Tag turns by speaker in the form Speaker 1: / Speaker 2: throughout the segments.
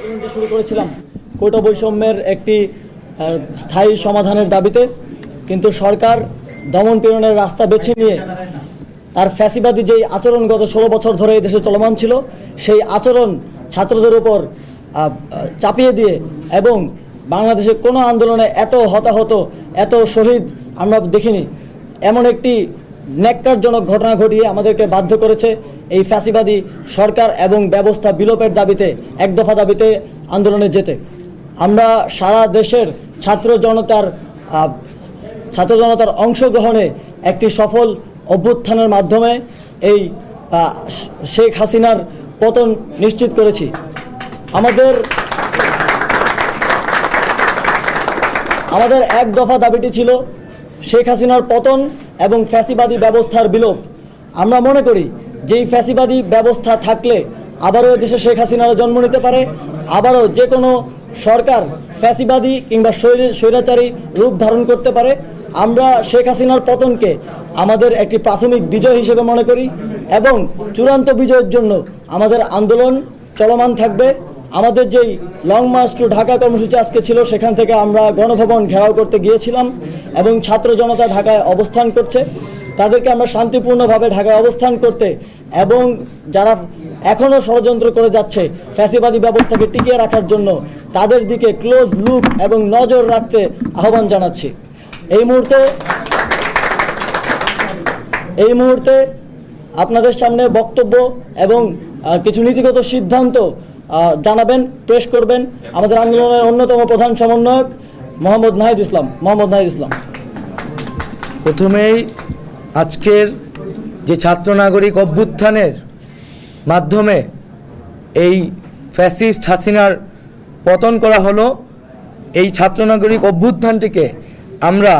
Speaker 1: আন্দোলনটি শুরু করেছিলাম কোটা বৈষম্যের একটি স্থায়ী সমাধানের দাবিতে, কিন্তু সরকার দমন পীড়নের রাস্তা বেছে নিয়ে তার ফ্যাসিবাদী যেই আচরণ গত 16 বছর ধরে এই দেশে চলমান ছিল, সেই আচরণ ছাত্রদের উপর চাপিয়ে দিয়ে এবং বাংলাদেশে কোনো আন্দোলনে এত হতাহত, এত শহীদ আমরা দেখিনি, এমন একটি ন্যাক্কারজনক ঘটনা ঘটিয়ে আমাদেরকে বাধ্য করেছে এই ফ্যাসিবাদী সরকার এবং ব্যবস্থা বিলোপের দাবিতে, এক দফা দাবিতে আন্দোলনে যেতে। আমরা সারা দেশের ছাত্র জনতার অংশগ্রহণে একটি সফল অভ্যুত্থানের মাধ্যমে এই শেখ হাসিনার পতন নিশ্চিত করেছি। আমাদের এক দফা দাবিটি ছিল শেখ হাসিনার পতন এবং ফ্যাসিবাদী ব্যবস্থার বিলোপ। আমরা মনে করি যে এই ফ্যাসিবাদী ব্যবস্থা থাকলে আবারও দেশে শেখ হাসিনার জন্ম নিতে পারে, আবারও যে কোনো সরকার ফ্যাসিবাদী কিংবা স্বৈরাচারী রূপ ধারণ করতে পারে। আমরা শেখ হাসিনার পতনকে আমাদের একটি প্রাথমিক বিজয় হিসেবে মনে করি এবং চূড়ান্ত বিজয়ের জন্য আমাদের আন্দোলন চলমান থাকবে। আমাদের যেই লং মার্চ টু ঢাকা কর্মসূচি আজকে ছিল, সেখান থেকে আমরা গণভবন ঘেরাও করতে গিয়েছিলাম এবং ছাত্র জনতা ঢাকায় অবস্থান করছে। তাদেরকে আমরা শান্তিপূর্ণভাবে ঢাকায় অবস্থান করতে এবং যারা এখনও ষড়যন্ত্র করে যাচ্ছে ফ্যাসিবাদী ব্যবস্থাকে টিকিয়ে রাখার জন্য, তাদের দিকে ক্লোজ লুক এবং নজর রাখতে আহ্বান জানাচ্ছি। এই মুহূর্তে আপনাদের সামনে বক্তব্য এবং কিছু নীতিগত সিদ্ধান্ত জানাবেন, পেশ করবেন আমাদের আন্দোলনের অন্যতম প্রধান সমন্বয়ক মোহাম্মদ নাহিদ ইসলাম।
Speaker 2: প্রথমেই আজকের যে ছাত্র নাগরিক অভ্যুত্থানের মাধ্যমে এই ফ্যাসিস্ট হাসিনার পতন করা হলো, এই ছাত্র নাগরিক অভ্যুত্থানটিকে আমরা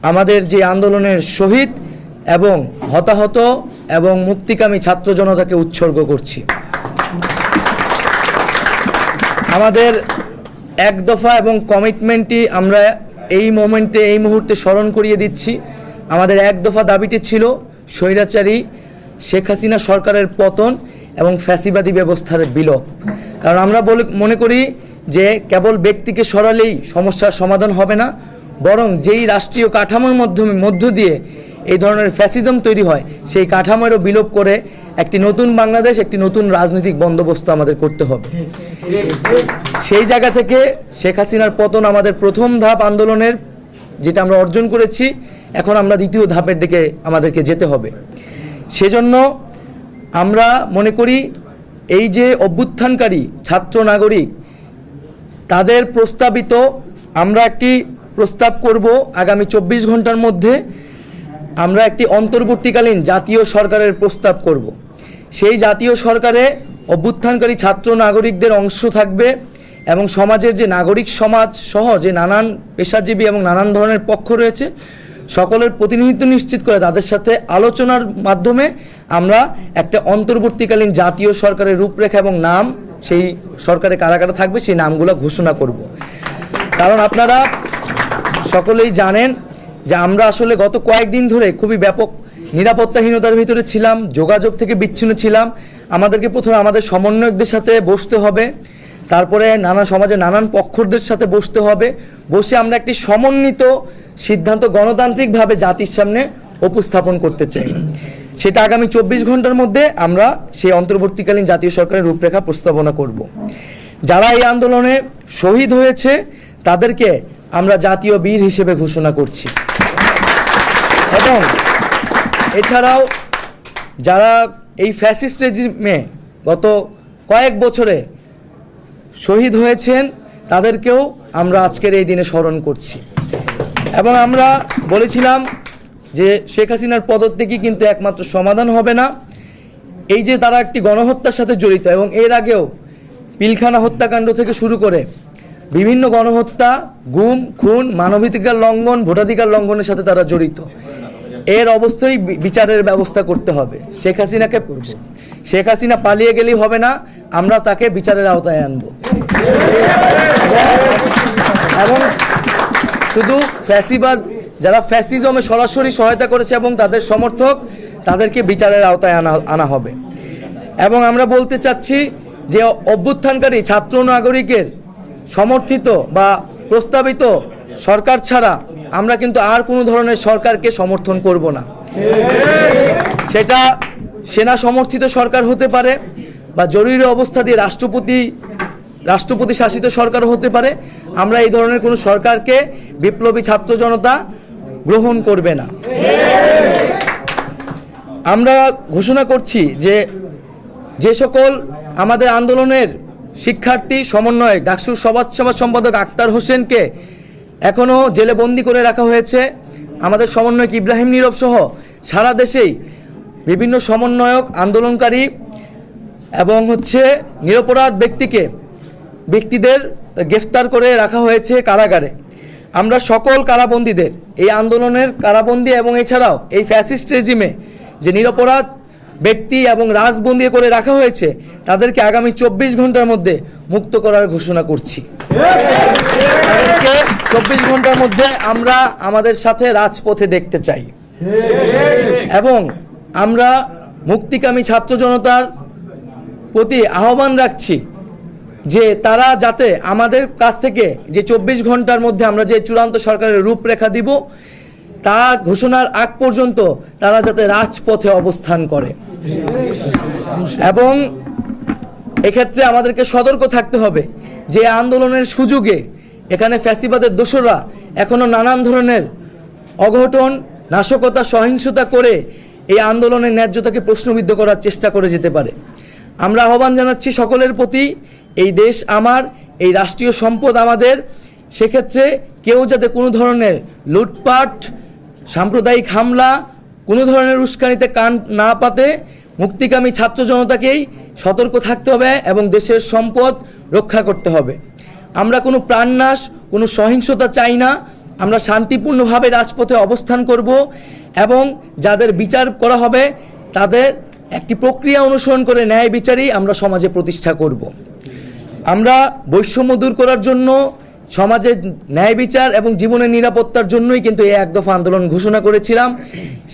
Speaker 2: আমাদের যে আন্দোলনের শহীদ এবং হতাহত এবং মুক্তিকামী ছাত্র জনতাকে উৎসর্গ করছি। আমাদের এক দফা এবং কমিটমেন্টটি আমরা এই মুহূর্তে স্মরণ করিয়ে দিচ্ছি। আমাদের এক দফা দাবিটি ছিল স্বৈরাচারী শেখ হাসিনা সরকারের পতন এবং ফ্যাসিবাদী ব্যবস্থার বিলোপ। কারণ আমরা মনে করি যে কেবল ব্যক্তিকে সরালেই সমস্যার সমাধান হবে না, বরং যেই রাষ্ট্রীয় কাঠামোর মধ্য দিয়ে এই ধরনের ফ্যাসিজম তৈরি হয়, সেই কাঠামোরও বিলোপ করে একটি নতুন বাংলাদেশ, একটি নতুন রাজনৈতিক বন্দোবস্ত আমাদের করতে হবে। সেই জায়গা থেকে শেখ হাসিনার পতন আমাদের প্রথম ধাপ আন্দোলনের, যেটা আমরা অর্জন করেছি। এখন আমরা দ্বিতীয় ধাপের দিকে আমাদেরকে যেতে হবে। সেজন্য আমরা মনে করি এই যে অভ্যুত্থানকারী ছাত্র নাগরিক, তাদের প্রস্তাবিত আমরা একটি প্রস্তাব করব আগামী 24 ঘন্টার মধ্যে। আমরা একটি অন্তর্বর্তীকালীন জাতীয় সরকারের প্রস্তাব করব। সেই জাতীয় সরকারে অভ্যুত্থানকারী ছাত্র নাগরিকদের অংশ থাকবে এবং সমাজের যে নাগরিক সমাজ সহ যে নানান পেশাজীবী এবং নানান ধরনের পক্ষ রয়েছে, সকলের প্রতিনিধিত্ব নিশ্চিত করে তাদের সাথে আলোচনার মাধ্যমে আমরা একটা অন্তর্বর্তীকালীন জাতীয় সরকারের রূপরেখা এবং নাম, সেই সরকারে কারা কারা থাকবে সেই নামগুলো ঘোষণা করব। কারণ আপনারা সকলেই জানেন যে আমরা আসলে গত কয়েকদিন ধরে খুবই ব্যাপক নিরাপত্তাহীনতার ভিতরে ছিলাম, যোগাযোগ থেকে বিচ্ছিন্ন ছিলাম। আমাদেরকে প্রথমে আমাদের সমন্বয়কদের সাথে বসতে হবে, তারপরে সমাজে নানান পক্ষদের সাথে বসতে হবে। বসে আমরা একটি সমন্বিত সিদ্ধান্ত গণতান্ত্রিকভাবে জাতির সামনে উপস্থাপন করতে চাই। সেটা আগামী 24 ঘন্টার মধ্যে আমরা সেই অন্তর্বর্তীকালীন জাতীয় সরকারের রূপরেখা প্রস্তাবনা করব। যারা এই আন্দোলনে শহীদ হয়েছে তাদেরকে আমরা জাতীয় বীর হিসেবে ঘোষণা করছি। এবং এছাড়াও যারা এই ফ্যাসিস্ট রেজিমে গত কয়েক বছরে শহীদ হয়েছেন তাদেরকেও আমরা আজকের এই দিনে স্মরণ করছি। এবং আমরা বলেছিলাম যে শেখ হাসিনার পদত্যাগই কিন্তু একমাত্র সমাধান হবে না। এই যে তারা একটি গণহত্যার সাথে জড়িত এবং এর আগেও পিলখানা হত্যাকাণ্ড থেকে শুরু করে বিভিন্ন গণহত্যা, গুম, খুন, মানবাধিকার লঙ্ঘন, ভোটাধিকার লঙ্ঘনের সাথে তারা জড়িত। এর অবশ্যই বিচারের ব্যবস্থা করতে হবে। শেখ হাসিনা পালিয়ে গেলেই হবে না, আমরা তাকে বিচারের আওতায় আনব। এবং শুধু ফ্যাসিবাদ, যারা ফ্যাসিজমে সরাসরি সহায়তা করেছে এবং তাদের সমর্থক, তাদেরকে বিচারের আওতায় আনা হবে। এবং আমরা বলতে চাচ্ছি যে অভ্যুত্থানকারী ছাত্র নাগরিকের সমর্থিত বা প্রস্তাবিত সরকার ছাড়া আমরা কিন্তু আর কোনো ধরনের সরকারকে সমর্থন করব না। সেটা সেনা সমর্থিত সরকার হতে পারে বা জরুরি অবস্থা দিয়ে রাষ্ট্রপতি শাসিত সরকারও হতে পারে। আমরা এই ধরনের কোনো সরকারকে বিপ্লবী ছাত্র জনতা গ্রহণ করবে না। আমরা ঘোষণা করছি যে সকল আমাদের আন্দোলনের শিক্ষার্থী সমন্বয়ক ডাকসুর সমাজসেবা সম্পাদক আক্তার হোসেনকে এখনও জেলে বন্দি করে রাখা হয়েছে, আমাদের সমন্বয়ক ইব্রাহিম নীরব সহ সারা দেশেই বিভিন্ন সমন্বয়ক আন্দোলনকারী এবং নিরপরাধ ব্যক্তিদের গ্রেফতার করে রাখা হয়েছে কারাগারে। আমরা সকল কারাবন্দীদের এই আন্দোলনের কারাবন্দী এবং এছাড়াও এই ফ্যাসিস্ট রেজিমে যে নিরপরাধ ব্যক্তি এবং রাজবন্দী করে রাখা হয়েছে তাদেরকে আগামী 24 ঘন্টার মধ্যে মুক্ত করার ঘোষণা করছি। তাদেরকে 24 ঘন্টার মধ্যে আমরা আমাদের সাথে রাজপথে দেখতে চাই এবং আমরা মুক্তিকামী ছাত্র জনতার প্রতি আহ্বান রাখছি যে তারা যাতে আমাদের কাছ থেকে যে 24 ঘন্টার মধ্যে আমরা যে চূড়ান্ত সরকারের রূপরেখা দিব তা ঘোষণার আগ পর্যন্ত তারা যাতে রাজপথে অবস্থান করে এবং এক্ষেত্রে আমাদেরকে সতর্ক থাকতে হবে যে আন্দোলনের সুযোগে এখানে ফ্যাসিবাদের দোসররা এখনো নানান ধরনের অঘটন, নাশকতা, সহিংসতা করে এই আন্দোলনের ন্যায্যতাকে প্রশ্নবিদ্ধ করার চেষ্টা করে যেতে পারে। আমরা আহ্বান জানাচ্ছি সকলের প্রতি, এই দেশ আমার, এই রাষ্ট্রীয় সম্পদ আমাদের, সেক্ষেত্রে কেউ যাতে কোনো ধরনের লুটপাট, সাম্প্রদায়িক হামলা, কোনো ধরনের উস্কানিতে কান না পাতে মুক্তিকামী ছাত্র জনতাকেই সতর্ক থাকতে হবে এবং দেশের সম্পদ রক্ষা করতে হবে। আমরা কোনো প্রাণনাশ, কোনো সহিংসতা চাই না। আমরা শান্তিপূর্ণভাবে রাজপথে অবস্থান করব এবং যাদের বিচার করা হবে তাদের একটি প্রক্রিয়া অনুসরণ করে ন্যায় বিচারই আমরা সমাজে প্রতিষ্ঠা করব। আমরা বৈষম্য দূর করার জন্য, সমাজে ন্যায় বিচার এবং জীবনের নিরাপত্তার জন্যই কিন্তু এই এক দফা আন্দোলন ঘোষণা করেছিলাম।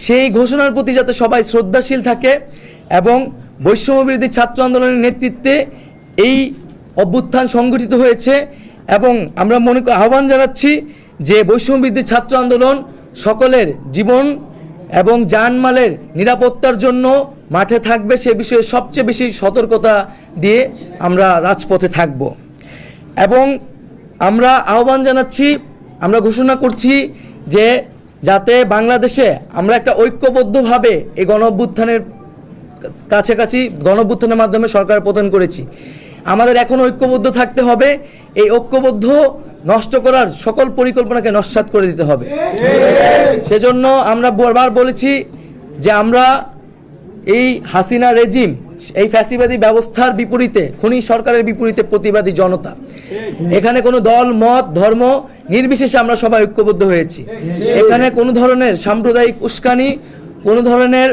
Speaker 2: সেই ঘোষণার প্রতি যাতে সবাই শ্রদ্ধাশীল থাকে এবং বৈষম্য বিরোধী ছাত্র আন্দোলনের নেতৃত্বে এই অভ্যুত্থান সংগঠিত হয়েছে এবং আমরা আহ্বান জানাচ্ছি যে বৈষম্য বিরোধী ছাত্র আন্দোলন সকলের জীবন এবং জানমালের নিরাপত্তার জন্য মাঠে থাকবে, সে বিষয়ে সবচেয়ে বেশি সতর্কতা দিয়ে আমরা রাজপথে থাকব এবং আমরা আহ্বান জানাচ্ছি, আমরা ঘোষণা করছি যে যাতে বাংলাদেশে আমরা একটা ঐক্যবদ্ধভাবে এই গণঅভ্যুত্থানের কাছাকাছি গণঅভ্যুত্থানের মাধ্যমে সরকার পতন করেছি, আমাদের এখন ঐক্যবদ্ধ থাকতে হবে। এই ঐক্যবদ্ধ নষ্ট করার সকল পরিকল্পনাকে নস্যাৎ করে দিতে হবে। সেজন্য আমরা বারবার বলেছি যে আমরা এই হাসিনা রেজিম, এই ফ্যাসিবাদী ব্যবস্থার বিপরীতে, খুনি সরকারের বিপরীতে প্রতিবাদী জনতা, এখানে কোনো দল, মত, ধর্ম নির্বিশেষে আমরা সবাই ঐক্যবদ্ধ হয়েছি। এখানে কোনো ধরনের সাম্প্রদায়িক উস্কানি, কোনো ধরনের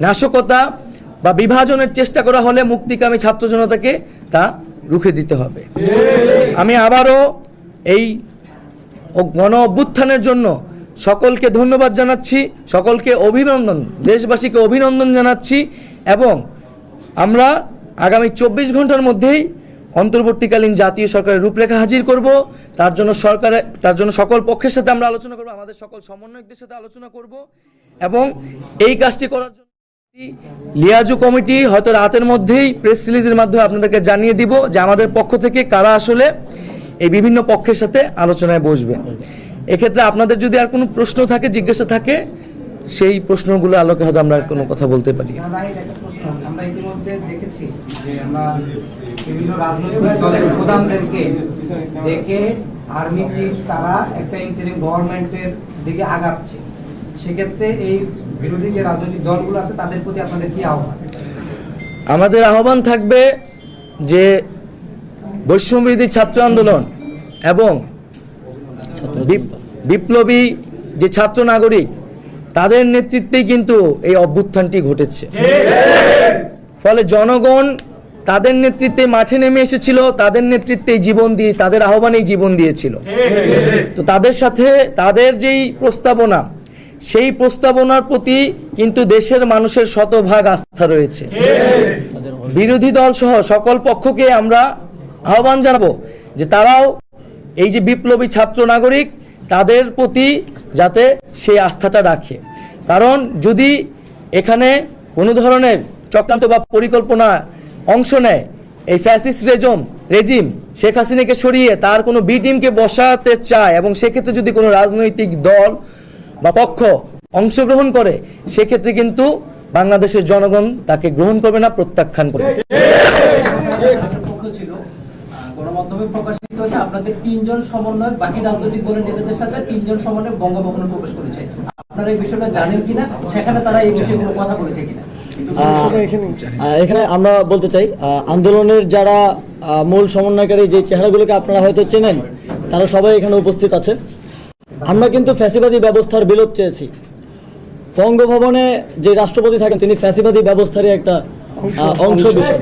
Speaker 2: নাশকতা বা বিভাজনের চেষ্টা করা হলে মুক্তিকামী ছাত্র জনতাকে তা রুখে দিতে হবে। আমি আবারও এই গণ অভ্যুত্থানের জন্য সকলকে ধন্যবাদ জানাচ্ছি, সকলকে অভিনন্দন, দেশবাসীকে অভিনন্দন জানাচ্ছি এবং আমরা আগামী 24 ঘন্টার মধ্যেই অন্তর্বর্তীকালীন জাতীয় সরকারের রূপরেখা হাজির করব। তার জন্য সকল পক্ষের সাথে আমরা আলোচনা করব, আমাদের সকল সমন্বয়কদের সাথে আলোচনা করব এবং এই কাজটি করার জন্য লিয়াজু কমিটি হয়তো রাতের মধ্যেই প্রেস রিলিজের মাধ্যমে আপনাদেরকে জানিয়ে দিব যে আমাদের পক্ষ থেকে কারা আসলে এই বিভিন্ন পক্ষের সাথে আলোচনায় বসবেন। এক্ষেত্রে আপনাদের যদি আর কোনো প্রশ্ন থাকে, জিজ্ঞাসা থাকে, সেই প্রশ্নগুলো আলোকে হয়তো আমরা কোনো কথা বলতে পারি।
Speaker 3: আমরা ইতিমধ্যে দেখেছি যে আমরা বিভিন্ন রাজনৈতিক দলের প্রধানদেরকে দেখে আর্মি চিফ তারা একটা ইন্টারিম গভর্নমেন্টের দিকে আগাচ্ছে, সেক্ষেত্রে এই বিরোধী যে রাজনৈতিক দলগুলো আছে তাদের প্রতি আপনাদের কি আহ্বান?
Speaker 2: আমাদের আহ্বান থাকবে যে বৈষম্য বিরোধী ছাত্র আন্দোলন এবং বিপ্লবী যে ছাত্র নাগরিক তাদের নেতৃত্বেই কিন্তু এই অভ্যুত্থানটি ঘটেছে। ফলে জনগণ তাদের নেতৃত্বে মাঠে নেমে এসেছিল, তাদের নেতৃত্বেই জীবন দিয়ে, তাদের আহ্বানেই জীবন দিয়েছিল। তো তাদের সাথে তাদের যেই প্রস্তাবনা, সেই প্রস্তাবনার প্রতি কিন্তু দেশের মানুষের শতভাগ আস্থা রয়েছে। বিরোধী দল সহ সকল পক্ষকে আমরা আহ্বান জানাবো যে তারাও এই যে বিপ্লবী ছাত্র নাগরিক তাদের প্রতি যাতে সেই আস্থাটা রাখে। কারণ যদি এখানে কোনো ধরনের চক্রান্ত বা পরিকল্পনা অংশ নেয় এই ফ্যাসিস্ট রেজিম শেখ হাসিনাকে সরিয়ে তার কোনো বি টিমকে বসাতে চায় এবং সেক্ষেত্রে যদি কোনো রাজনৈতিক দল বা পক্ষ অংশগ্রহণ করে সেক্ষেত্রে কিন্তু বাংলাদেশের জনগণ তাকে গ্রহণ করবে না, প্রত্যাখ্যান করবে।
Speaker 4: পক্ষ ছিল গণমাধ্যমে প্রকাশিত হয়েছে আপনাদের 3 জন সমন্বয়ক বাকি রাজনৈতিক দলের নেতাদের সাথে 3 জন সমন্বয়ক বঙ্গভবনে প্রবেশ করেছে। আপনারা এই বিষয়টা জানেন কিনা, সেখানে তারা এই বিষয়ে কোনো কথা বলেছে কিনা?
Speaker 1: এখানে আমরা বলতে চাই আন্দোলনের যারা মূল সমন্বয়কারী যে চেহারাগুলোকে আপনারা হয়তো চেনেন তারা সবাই এখানে উপস্থিত আছে। আমরা কিন্তু ফ্যাসিবাদী ব্যবস্থার বিলোপ চেয়েছি। বঙ্গভবনে যে রাষ্ট্রপতি থাকেন তিনি ফ্যাসিবাদী ব্যবস্থারই একটা অংশ বিষয়।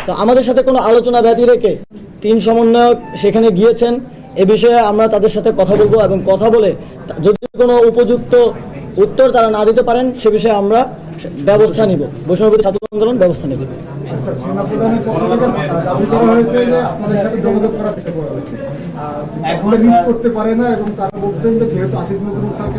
Speaker 1: তো আমাদের সাথে কোনো আলোচনা ব্যতি রেখে 3 সমন্বয়ক সেখানে গিয়েছেন, এ বিষয়ে আমরা তাদের সাথে কথা বলবো এবং কথা বলে যদি কোনো উপযুক্ত উত্তর তারা না দিতে পারেন সে বিষয়ে আমরা ব্যবস্থা নিব, বৈষম্যবিরোধী ছাত্র আন্দোলন ব্যবস্থা নেব।
Speaker 5: সেনাপ্রধানের পক্ষ থেকে দাবি করা হয়েছে যে আপনাদের সাথে যোগাযোগ করার চেষ্টা করা হয়েছে, করতে পারে না এবং তারা বলছেন যে যেহেতু আসিফ নজরুল স্যারকে